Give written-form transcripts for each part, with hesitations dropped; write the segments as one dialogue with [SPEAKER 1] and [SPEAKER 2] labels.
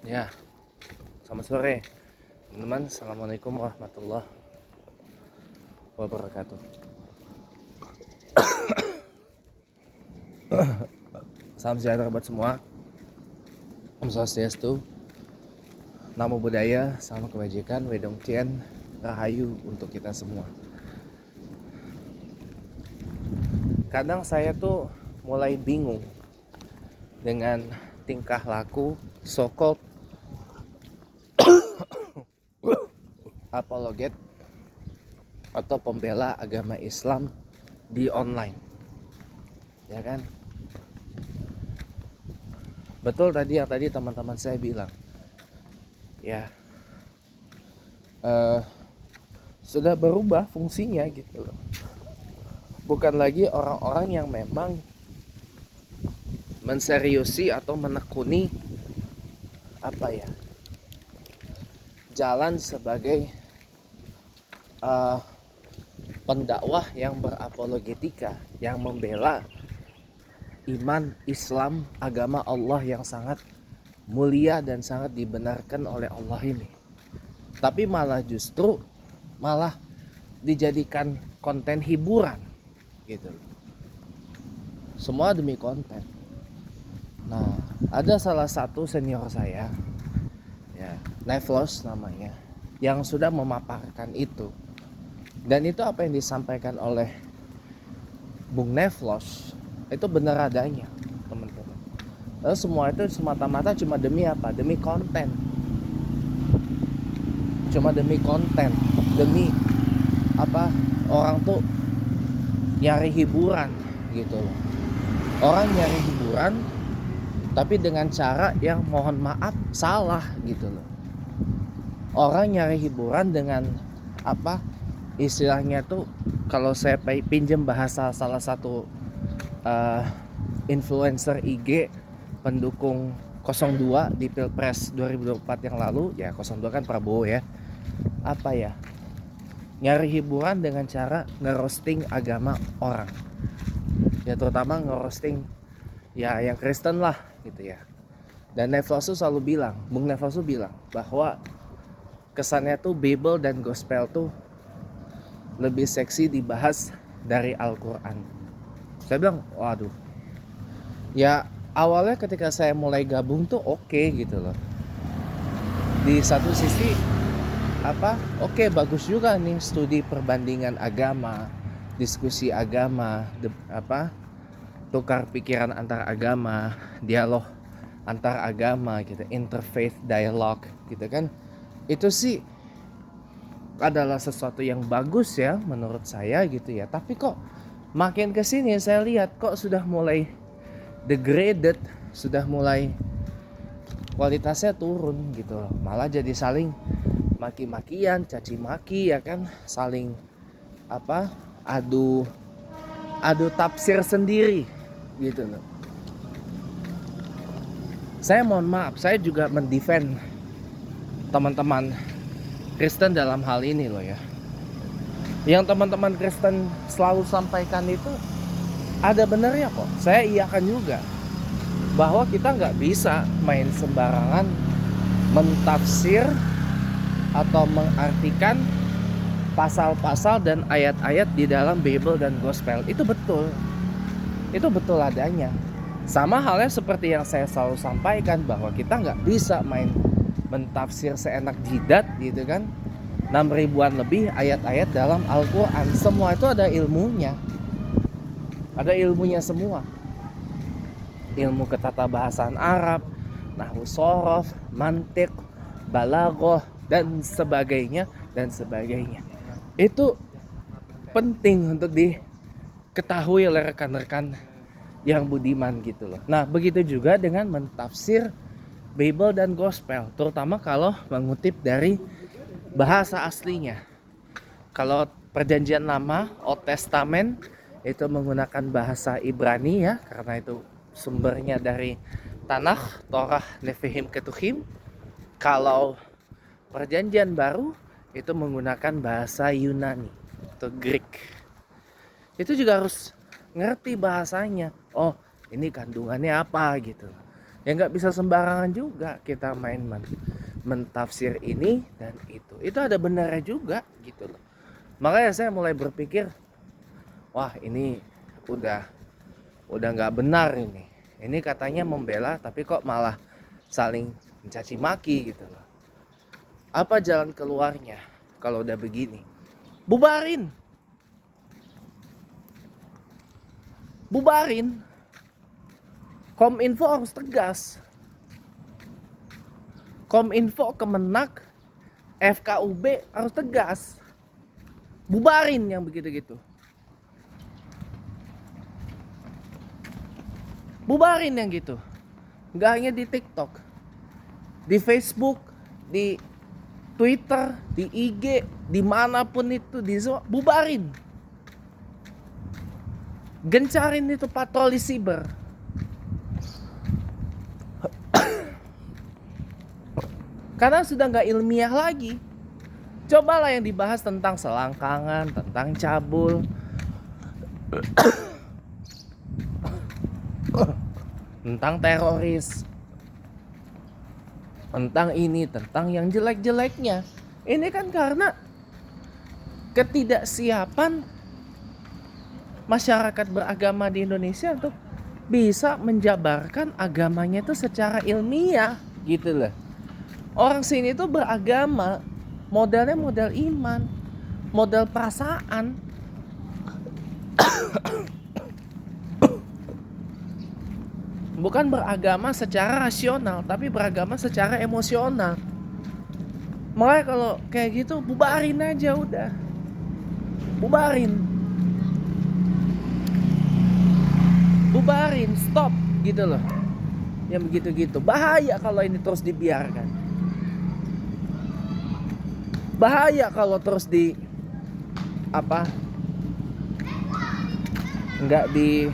[SPEAKER 1] Ya, selamat sore teman-teman. Assalamualaikum warahmatullahi wabarakatuh. Salam sejahtera buat semua. Om Swastiastu, Namo Buddhaya, salam kebajikan, Wedong Tien, Rahayu untuk kita semua. Kadang saya tuh mulai bingung dengan tingkah laku so-called apologet atau pembela agama Islam di online, ya kan? Betul tadi yang teman-teman saya bilang, ya sudah berubah fungsinya gitu loh. Bukan lagi orang-orang yang memang menseriusi atau menekuni jalan sebagai pendakwah yang berapologetika, yang membela iman Islam, agama Allah yang sangat mulia dan sangat dibenarkan oleh Allah ini. Tapi malah dijadikan konten hiburan gitu. Semua demi konten. Nah, ada salah satu senior saya, ya, Nevlos namanya, yang sudah memaparkan itu. Dan itu apa yang disampaikan oleh Bung Nevlos itu benar adanya, teman-teman. Lalu semua itu semata-mata cuma demi apa? Demi konten. Cuma demi konten, demi orang tuh nyari hiburan gitu loh. Orang nyari hiburan tapi dengan cara yang mohon maaf salah gitu loh. Orang nyari hiburan dengan istilahnya tuh, kalau saya pinjam bahasa salah satu influencer IG pendukung 02 di Pilpres 2024 yang lalu, ya 02 kan Prabowo ya. Nyari hiburan dengan cara ngerosting agama orang. Ya terutama ngerosting ya yang Kristen lah gitu ya. Dan Nevlos Bung Nevlos bilang bahwa kesannya tuh Bible dan Gospel tuh lebih seksi dibahas dari Al-Quran. Saya bilang, waduh. Ya awalnya ketika saya mulai gabung tuh oke gitu loh. Di satu sisi oke, bagus juga nih studi perbandingan agama, diskusi agama, tukar pikiran antar agama, dialog antar agama gitu, interfaith dialogue gitu kan. Itu sih adalah sesuatu yang bagus ya menurut saya gitu ya. Tapi kok makin kesini saya lihat kok sudah mulai degraded, sudah mulai kualitasnya turun gitu loh. Malah jadi saling maki-makian, caci maki ya kan, saling adu tafsir sendiri gitu loh. Saya mohon maaf, saya juga mendefend teman-teman Kristen dalam hal ini loh ya. Yang teman-teman Kristen selalu sampaikan itu ada benarnya kok. Saya iakan juga bahwa kita nggak bisa main sembarangan mentafsir atau mengartikan pasal-pasal dan ayat-ayat di dalam Bible dan Gospel. Itu betul adanya. Sama halnya seperti yang saya selalu sampaikan bahwa kita nggak bisa main mentafsir seenak jidat gitu kan. 6.000-an lebih ayat-ayat dalam Al-Quran. Semua itu ada ilmunya. Ada ilmunya semua. Ilmu ketatabahasaan Arab, nahwu shorof, mantiq, balaghah dan sebagainya. Itu penting untuk diketahui oleh rekan-rekan yang budiman gitu loh. Nah, begitu juga dengan mentafsir Bible dan Gospel, terutama kalau mengutip dari bahasa aslinya. Kalau Perjanjian Lama, Old Testament, itu menggunakan bahasa Ibrani ya, karena itu sumbernya dari Tanakh, Torah, Nevi'im, Ketuhim. Kalau Perjanjian Baru itu menggunakan bahasa Yunani atau Greek. Itu juga harus ngerti bahasanya. Oh, ini kandungannya apa gitu. Ya nggak bisa sembarangan juga kita main mentafsir ini dan itu. Itu ada benarnya juga gitu loh. Makanya saya mulai berpikir, wah ini udah nggak benar ini. Ini katanya membela tapi kok malah saling mencaci maki gitu loh. Apa jalan keluarnya kalau udah begini? Bubarin. Bubarin. Kominfo harus tegas. Kominfo, Kemenak, FKUB harus tegas. Bubarin yang begitu-gitu. Bubarin yang gitu. Nggak hanya di TikTok, di Facebook, di Twitter, di IG, dimanapun itu, bubarin. Gencarin itu patroli siber. Karena sudah nggak ilmiah lagi. Cobalah yang dibahas tentang selangkangan, tentang cabul, tentang teroris, tentang ini, tentang yang jelek-jeleknya. Ini kan karena ketidaksiapan masyarakat beragama di Indonesia untuk bisa menjabarkan agamanya itu secara ilmiah gitu loh. Orang sini tuh beragama, modalnya modal iman, modal perasaan. Bukan beragama secara rasional, tapi beragama secara emosional. Makanya kalau kayak gitu, bubarin aja udah. Bubarin, stop gitu loh. Yang begitu-gitu, bahaya kalau ini terus dibiarkan. Bahaya kalau terus nggak di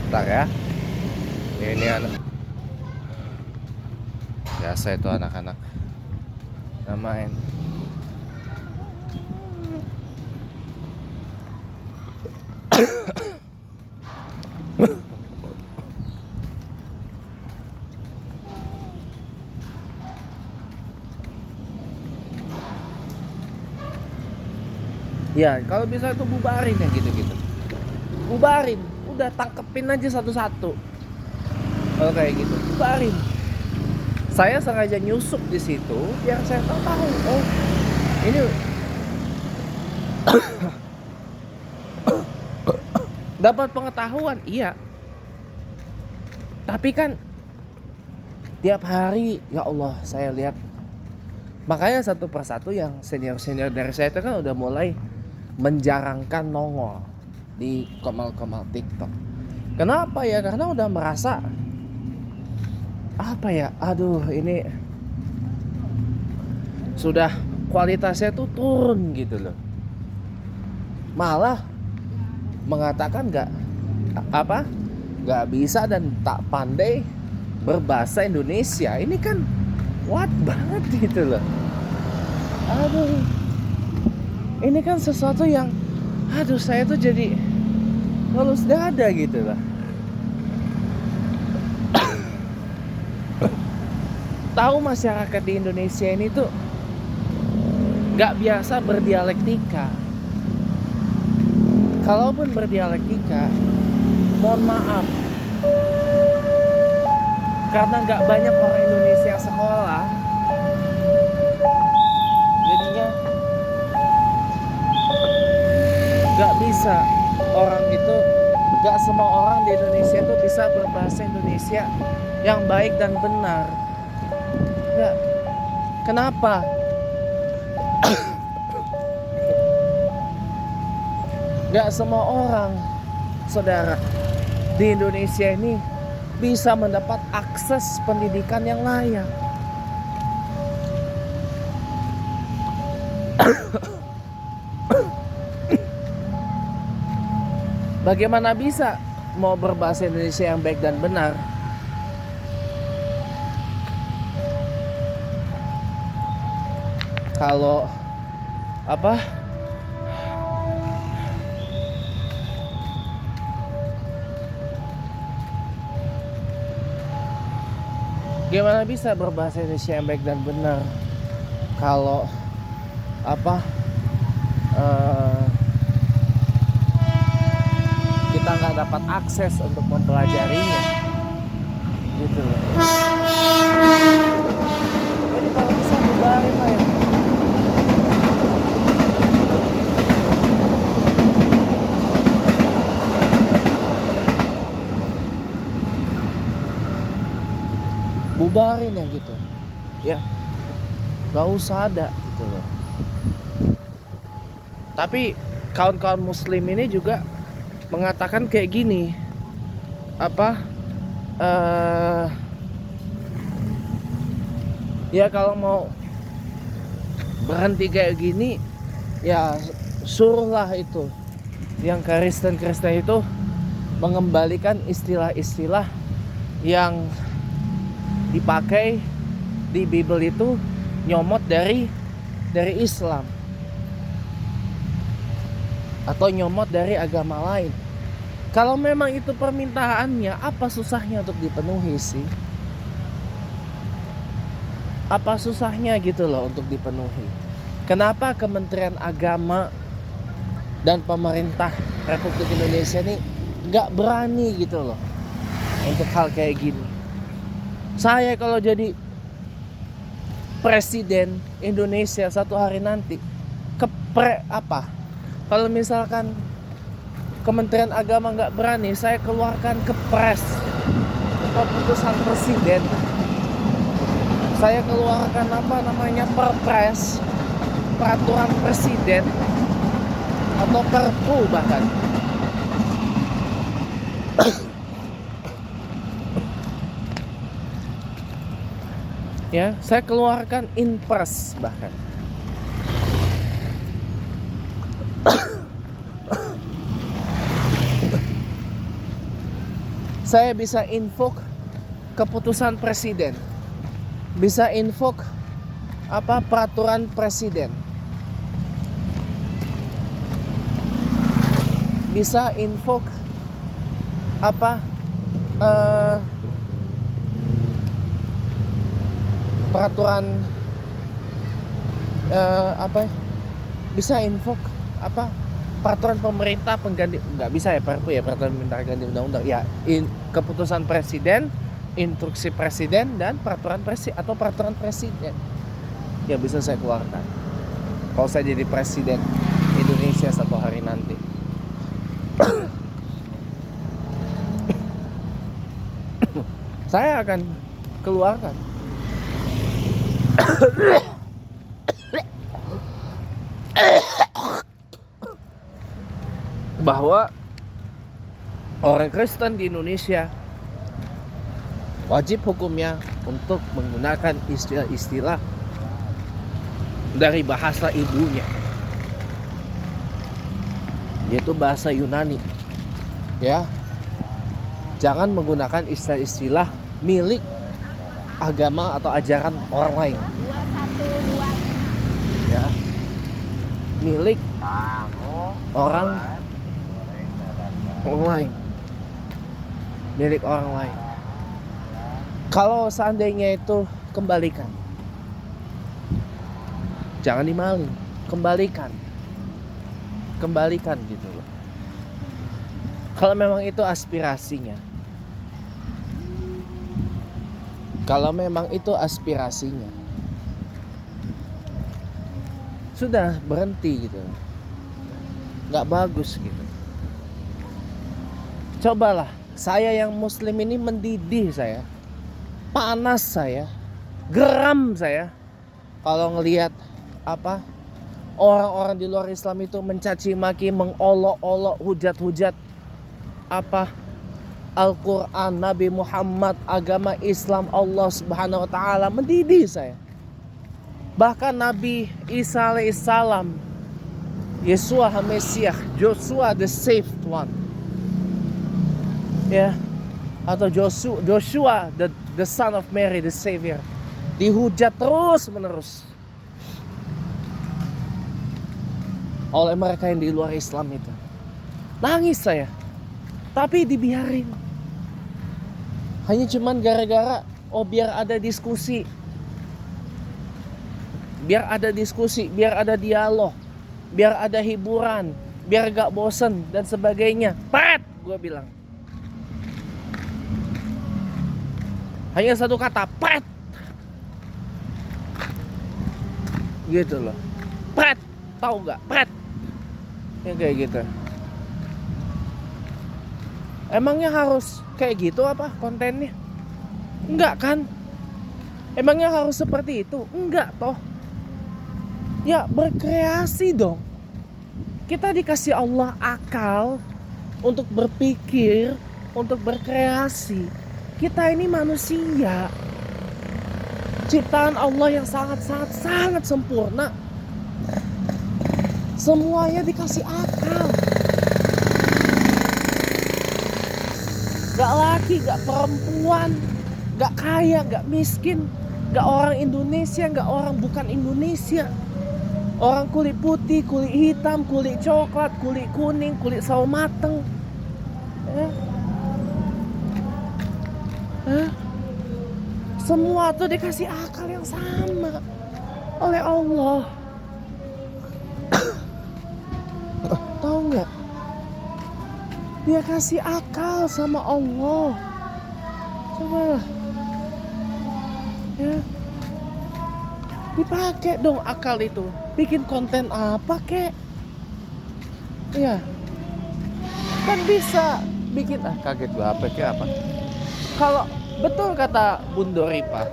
[SPEAKER 1] Bentar ya. Ini anak biasa itu anak-anak main. Ya kalau bisa itu bubarin yang gitu-gitu. Bubarin, udah tangkepin aja satu-satu. Kalau kayak gitu, bubarin. Saya sengaja nyusup di situ biar saya tahu, oh ini dapat pengetahuan, iya. Tapi kan tiap hari, ya Allah, saya lihat. Makanya satu persatu yang senior-senior dari saya itu kan udah mulai menjarangkan nongol di komal-komal TikTok. Kenapa ya? Karena udah merasa aduh ini sudah kualitasnya tuh turun gitu loh. Malah mengatakan nggak bisa dan tak pandai berbahasa Indonesia. Ini kan what banget gitu loh. Aduh, ini kan sesuatu yang saya tuh jadi ngelus dada gitu loh. Tahu masyarakat di Indonesia ini tuh nggak biasa berdialektika. Kalaupun berdialektika, mohon maaf, karena nggak banyak orang Indonesia yang sekolah, jadinya nggak bisa orang itu, nggak semua orang di Indonesia tuh bisa berbahasa Indonesia yang baik dan benar. Ya, kenapa? Gak semua orang, saudara, di Indonesia ini bisa mendapat akses pendidikan yang layak. Bagaimana bisa mau berbahasa Indonesia yang baik dan benar kalau Gimana bisa berbahasa Indonesia yang baik dan benar kalau apa eh, kita nggak dapat akses untuk mempelajarinya, gitu loh. Jadi kalau bisa bubarin lah ya. Bubarin ya gitu ya, gak usah ada gitu loh. Tapi kawan-kawan muslim ini juga mengatakan kayak gini, apa ya kalau mau berhenti kayak gini ya suruhlah itu yang Kristen-Kristen itu mengembalikan istilah-istilah yang dipakai di Bible itu nyomot dari Islam atau nyomot dari agama lain. Kalau memang itu permintaannya, apa susahnya untuk dipenuhi sih? Apa susahnya gitu loh untuk dipenuhi? Kenapa Kementerian Agama dan pemerintah Republik Indonesia ini gak berani gitu loh untuk hal kayak gini? Saya kalau jadi presiden Indonesia satu hari nanti, kalau misalkan Kementerian Agama nggak berani, saya keluarkan kepres keputusan presiden. Saya keluarkan perpres, peraturan presiden atau perpu bahkan. Ya, saya keluarkan inpres bahkan. Saya bisa invoke keputusan presiden, bisa invoke peraturan presiden, bisa invoke peraturan bisa invoke peraturan pemerintah pengganti, nggak bisa ya perpu ya, peraturan pemerintah ganti undang-undang ya, keputusan presiden, instruksi presiden, dan peraturan presiden ya bisa saya keluarkan kalau saya jadi presiden Indonesia satu hari nanti. Saya akan keluarkan bahwa orang Kristen di Indonesia wajib hukumnya untuk menggunakan istilah-istilah dari bahasa ibunya, yaitu bahasa Yunani. Ya, jangan menggunakan istilah-istilah milik agama atau ajaran orang lain. Ya, milik orang lain, milik orang lain. Kalau seandainya itu kembalikan, jangan dimaling, kembalikan gitu loh. Kalau memang itu aspirasinya, sudah berhenti gitu, nggak bagus gitu. Cobalah, saya yang muslim ini mendidih saya, panas saya, geram saya kalau ngelihat orang-orang di luar Islam itu mencaci maki, mengolok-olok, hujat-hujat Al-Quran, Nabi Muhammad, agama Islam, Allah Subhanahu wa Ta'ala. Mendidih saya. Bahkan Nabi Isa alaihissalam, Yesua Mesiah, Joshua the saved one, ya, atau Joshua the son of Mary, the savior, dihujat terus menerus oleh mereka yang di luar Islam itu. Nangis saya, tapi dibiarin. Hanya cuman gara-gara Oh, biar ada diskusi. Biar ada diskusi, biar ada dialog, biar ada hiburan, biar gak bosen dan sebagainya. Pret, gue bilang. Hanya satu kata, pret. Gitu loh. Pret, tahu gak? Pret. Ya kayak gitu. Emangnya harus kayak gitu apa kontennya? Enggak kan? Emangnya harus seperti itu? Enggak toh. Ya berkreasi dong. Kita dikasih Allah akal untuk berpikir, untuk berkreasi. Kita ini manusia, ciptaan Allah yang sangat sempurna. Semuanya dikasih akal. Gak laki, gak perempuan, gak kaya, gak miskin, gak orang Indonesia, gak orang bukan Indonesia, orang kulit putih, kulit hitam, kulit coklat, kulit kuning, kulit sawo mateng. Semua tuh dikasih akal yang sama oleh Allah. Tahu nggak? Dia kasih akal sama Allah. Coba lah. Ya. Dipakai dong akal itu. Bikin konten apa kek? Iya. Kan bisa bikin kaget gua apa kek apa? Kalau betul kata Bunda Ripa,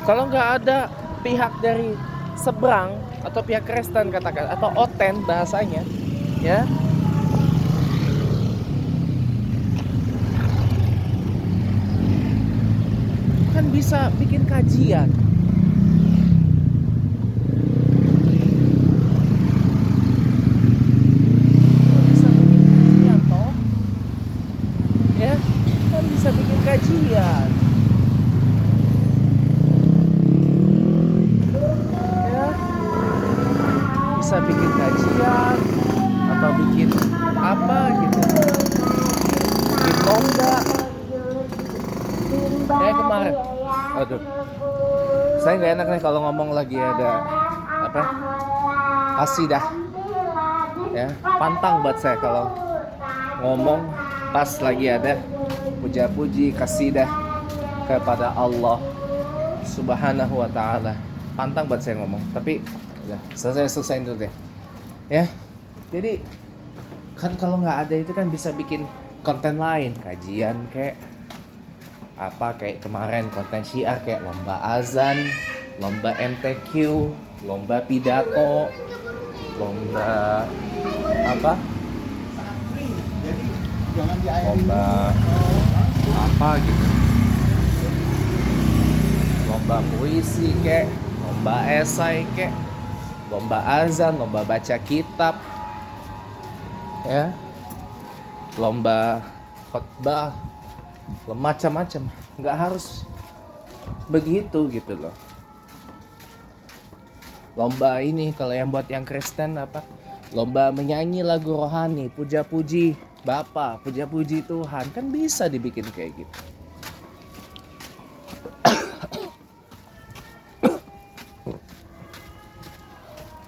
[SPEAKER 1] kalau nggak ada pihak dari seberang atau pihak Kristen katakan atau Oten bahasanya, ya, kan bisa bikin kajian. Bisa bikin kajian toh, ya, kan bisa bikin kajian. Bisa bikin kajian atau bikin apa gitu, bikin lomba. Kayak kemarin, aduh, saya nggak enak nih kalau ngomong lagi ada apa, kasidah, ya, pantang buat saya kalau ngomong pas lagi ada puja-puji kasidah kepada Allah Subhanahu wa Ta'ala. Pantang buat saya ngomong, tapi udah selesai itu deh, ya. Jadi kan kalau nggak ada itu kan bisa bikin konten lain, kajian kayak apa, kayak kemarin konten syiar kayak lomba azan, lomba MTQ, lomba pidato, lomba apa, lomba apa gitu, lomba puisi kayak, lomba esai kayak, lomba azan, lomba baca kitab, ya, lomba khotbah, macam-macam. Nggak harus begitu gitu loh. Lomba ini kalau yang buat yang Kristen apa, lomba menyanyi lagu rohani, puja-puji Bapa, puja-puji Tuhan, kan bisa dibikin kayak gitu.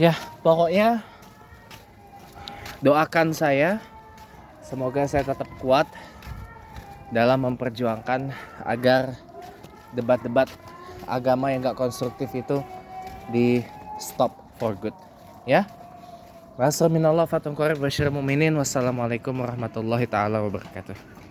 [SPEAKER 1] Ya, pokoknya doakan saya, semoga saya tetap kuat dalam memperjuangkan agar debat-debat agama yang gak konstruktif itu di stop for good, ya. Wassalamualaikum warahmatullahi wabarakatuh. Wassalamualaikum warahmatullahi taala wabarakatuh.